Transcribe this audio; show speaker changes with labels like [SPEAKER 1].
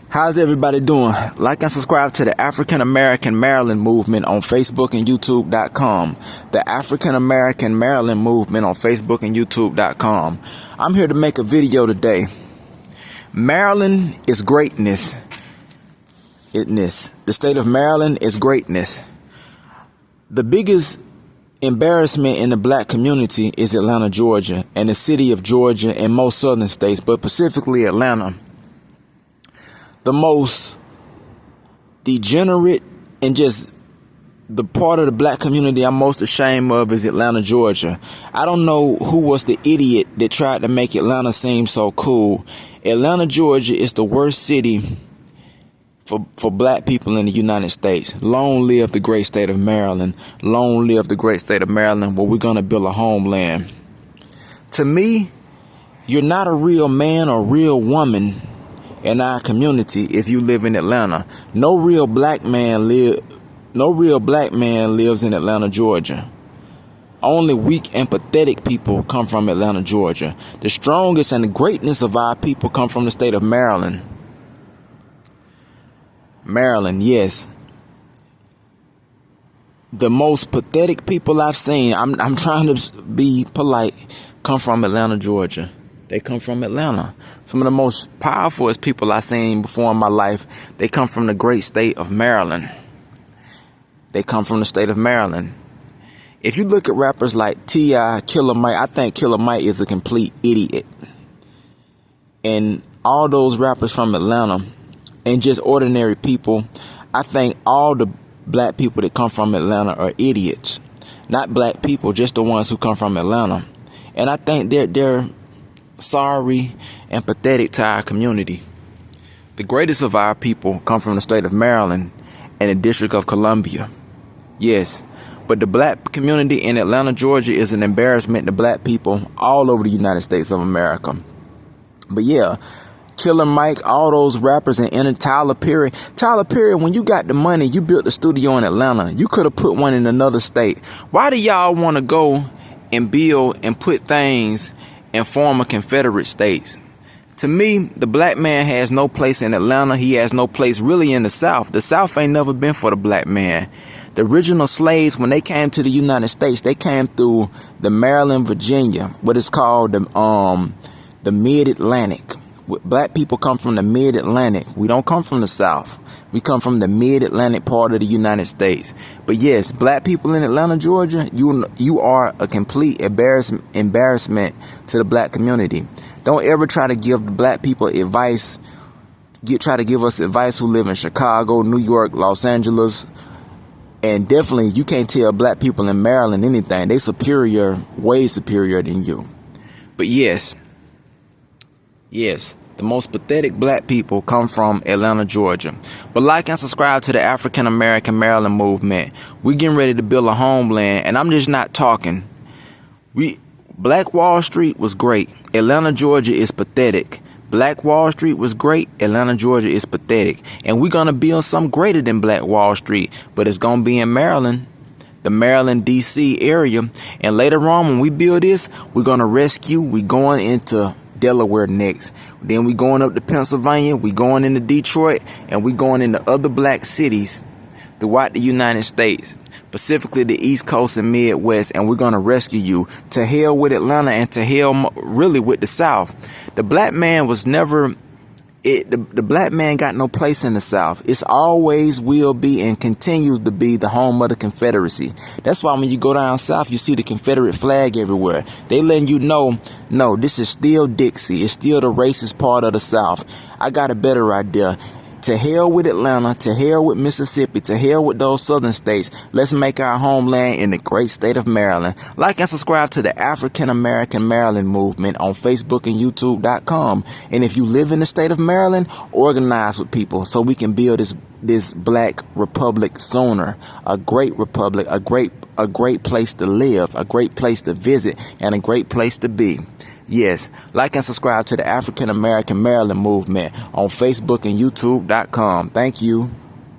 [SPEAKER 1] How's everybody doing? Like and subscribe to the African American Maryland movement on Facebook and YouTube.com. The African American Maryland movement on Facebook and YouTube.com. I'm here to make a video today. Maryland is greatness. The state of Maryland is greatness. The biggest embarrassment in the black community is Atlanta, Georgia, and the city of Georgia and most southern states, but specifically Atlanta. The most degenerate and just the part of the black community I'm most ashamed of is Atlanta, Georgia. I don't know who was the idiot that tried to make Atlanta seem so cool. Atlanta, Georgia is the worst city for black people in the United States. Long live the great state of Maryland. Long live the great state of Maryland, where we're going to build a homeland. To me, you're not a real man or real woman in our community if you live in Atlanta. No real black man lives in Atlanta, Georgia. Only weak and pathetic people come from Atlanta, Georgia. The strongest and the greatness of our people come from the state of Maryland. Maryland, yes. The most pathetic people I've seen, I'm trying to be polite, come from Atlanta, Georgia. They come from Atlanta. Some of the most powerful people I've seen before in my life, they come from the great state of Maryland. They come from the state of Maryland. If you look at rappers like T.I., Killer Mike, I think Killer Mike is a complete idiot. And all those rappers from Atlanta and just ordinary people, I think all the black people that come from Atlanta are idiots. Not black people, just the ones who come from Atlanta. And I think they're sorry and pathetic to our community. The greatest of our people come from the state of Maryland and the District of Columbia. Yes, but the black community in Atlanta, Georgia is an embarrassment to black people all over the United States of America. But yeah, Killer Mike, all those rappers, and Tyler Perry. Tyler Perry, when you got the money, you built a studio in Atlanta. You could have put one in another state. Why do y'all want to go and build and put things in former Confederate states? To me, the black man has no place in Atlanta. He has no place really in the South. The South ain't never been for the black man. The original slaves, when they came to the United States, they came through the Maryland, Virginia, what is called the Mid-Atlantic. Black people come from the Mid-Atlantic. We don't come from the South. We come from the Mid-Atlantic part of the United States. But yes, black people in Atlanta, Georgia, you are a complete embarrassment to the black community. Don't ever try to give the black people advice. Try to give us advice who live in Chicago, New York, Los Angeles. And definitely, you can't tell black people in Maryland anything. They superior, way superior than you. But yes, the most pathetic black people come from Atlanta, Georgia. But like and subscribe to the African American Maryland movement. We're getting ready to build a homeland, and I'm just not talking. Black Wall Street was great. Atlanta, Georgia is pathetic. Black Wall Street was great. Atlanta, Georgia is pathetic. And we're going to build something greater than Black Wall Street. But it's going to be in Maryland, the Maryland, D.C. area. And later on, when we build this, we're going to rescue. We're going into Delaware next. Then we're going up to Pennsylvania. We're going into Detroit. And we're going into other black cities throughout the United States, specifically the East Coast and Midwest, and we're going to rescue you. To hell with Atlanta and to hell really with the South. The black man was never, the black man got no place in the South. It's always will be and continues to be the home of the Confederacy. That's why when you go down South, you see the Confederate flag everywhere. They letting you know, no, this is still Dixie. It's still the racist part of the South. I got a better idea. To hell with Atlanta, to hell with Mississippi, to hell with those southern states. Let's make our homeland in the great state of Maryland. Like and subscribe to the African American Maryland movement on Facebook and YouTube.com. And if you live in the state of Maryland, organize with people so we can build this black republic sooner. A great republic, a great place to live, a great place to visit, and a great place to be. Yes, like and subscribe to the African American Maryland movement on Facebook and YouTube.com. Thank you.